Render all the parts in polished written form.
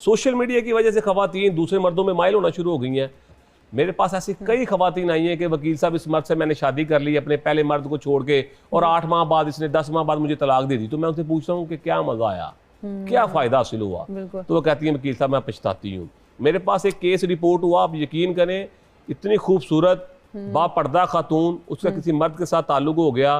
Social media की वजह से खवातीन दूसरे मर्दों में माइल होना शुरू हो गई हैं। मेरे पास ऐसी कई खवातीन आई हैं कि वकील साहब इस मर्द से मैंने शादी कर ली अपने पहले मर्द को छोड़ के और 8 माह बाद इसने 10 माह बाद मुझे तलाक दे दी। तो मैं उनसे पूछता हूँ कि क्या मजा आया, क्या फायदा हासिल हुआ? तो वो कहती है वकील साहब मैं पछताती हूँ। मेरे पास एक केस रिपोर्ट हुआ, आप यकीन करें, इतनी खूबसूरत बापर्दा खातून, उसका किसी मर्द के साथ ताल्लुक हो गया।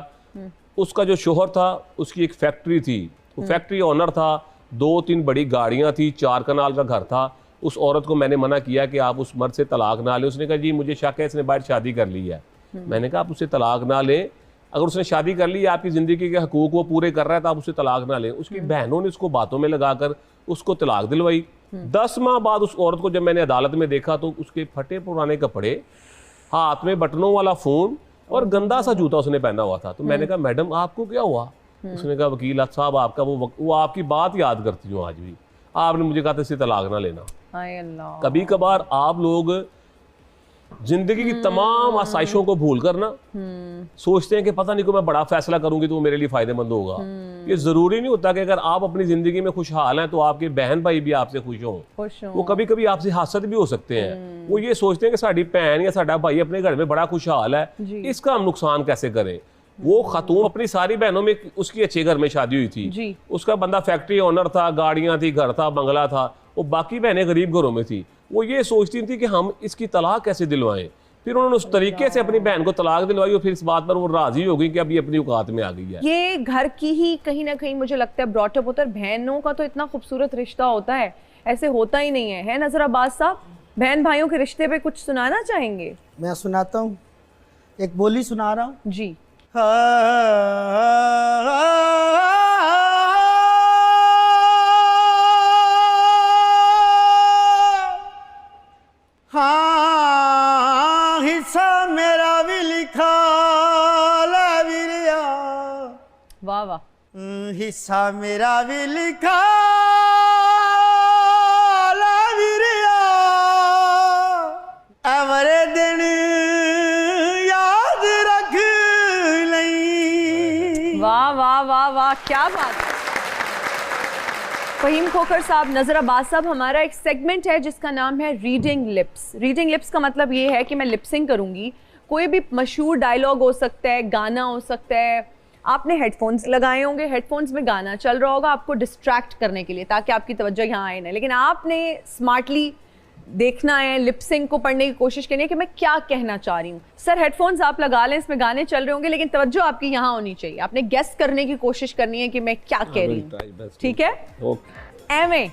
उसका जो शोहर था उसकी एक फैक्ट्री थी, वो फैक्ट्री ओनर था, 2-3 बड़ी गाड़ियां थी, 4 कनाल का घर था। उस औरत को मैंने मना किया कि आप उस मर्द से तलाक ना लें। उसने कहा जी मुझे शक है इसने बाहर शादी कर ली है। मैंने कहा आप उससे तलाक ना लें, अगर उसने शादी कर ली, आपकी ज़िंदगी के हकूक़ वो पूरे कर रहा है तो आप उससे तलाक ना लें। उसकी बहनों ने उसको बातों में लगाकर उसको तलाक दिलवाई। 10 माह बाद उस औरत को जब मैंने अदालत में देखा तो उसके फटे पुराने कपड़े, हाथ में बटनों वाला फ़ोन और गंदा सा जूता उसने पहना हुआ था। तो मैंने कहा मैडम आपको क्या हुआ? उसने कहा वकील साहब आपका वो आपकी बात याद करती हूँ आज भी, आपने मुझे कहा था इससे तलाक ना लेना। कभी कभार आप लोग जिंदगी की तमाम आसाइशों को भूल कर ना सोचते हैं कि पता नहीं को मैं बड़ा फैसला करूंगी तो वो मेरे लिए फायदेमंद होगा। ये जरूरी नहीं होता कि अगर आप अपनी जिंदगी में खुशहाल हैं तो आपके बहन भाई भी आपसे खुश हों। वो कभी कभी आपसे हासद भी हो सकते हैं। वो ये सोचते हैं कि साड़ी बहन या साडा भाई अपने घर में बड़ा खुशहाल है, इसका हम नुकसान कैसे करें। वो खातून अपनी सारी बहनों में, उसकी अच्छे घर में शादी हुई थी, उसका बंदा फैक्ट्री ओनर था, गाड़ियां थी, घर था, बंगला था, वो बाकी बहनें गरीब घरों में थी। वो ये सोचती थी कि हम इसकी तलाक कैसे दिलवाएं। फिर उन्होंने उस तरीके से अपनी बहन को तलाक दिलवाई और फिर इस बात पर वो राजी हो गई कि अब ये अपनी औकात में आ गई है। ये घर की ही कहीं ना कहीं मुझे लगता है ब्रॉटअप होता है। बहनों का तो इतना खूबसूरत रिश्ता होता है, ऐसे होता ही नहीं है नजर अब्बास साहब? बहन भाइयों के रिश्ते पे कुछ सुनाना चाहेंगे? मैं सुनाता हूँ, एक बोली सुना रहा हूँ जी। हाँ हिस्सा मेरा भी लिखा ला वीरिया, वाह वाह। हिस्सा मेरा भी लिखा ला वीरिया, अवरे दिन याद रख लई। वाह वाह वाह वाह, क्या बात है। फहीम खोखर साहब, नजर अब्बास साहब, हमारा एक सेगमेंट है जिसका नाम है रीडिंग लिप्स। रीडिंग लिप्स का मतलब ये है कि मैं लिपसिंग करूंगी, कोई भी मशहूर डायलॉग हो सकता है, गाना हो सकता है। आपने हेडफोन्स लगाए होंगे, हेडफोन्स में गाना चल रहा होगा आपको डिस्ट्रैक्ट करने के लिए, ताकि आपकी तवज्जो यहाँ आए ना, लेकिन आपने स्मार्टली देखना है, लिपसिंग को पढ़ने की कोशिश करनी है कि मैं क्या कहना चाह रही हूँ। सर हेडफोन्स आप लगा लें, इसमें गाने चल रहे होंगे, लेकिन तवज्जो आपकी यहाँ होनी चाहिए। आपने गेस करने की कोशिश करनी है कि मैं क्या कह रही हूँ, ठीक है? M A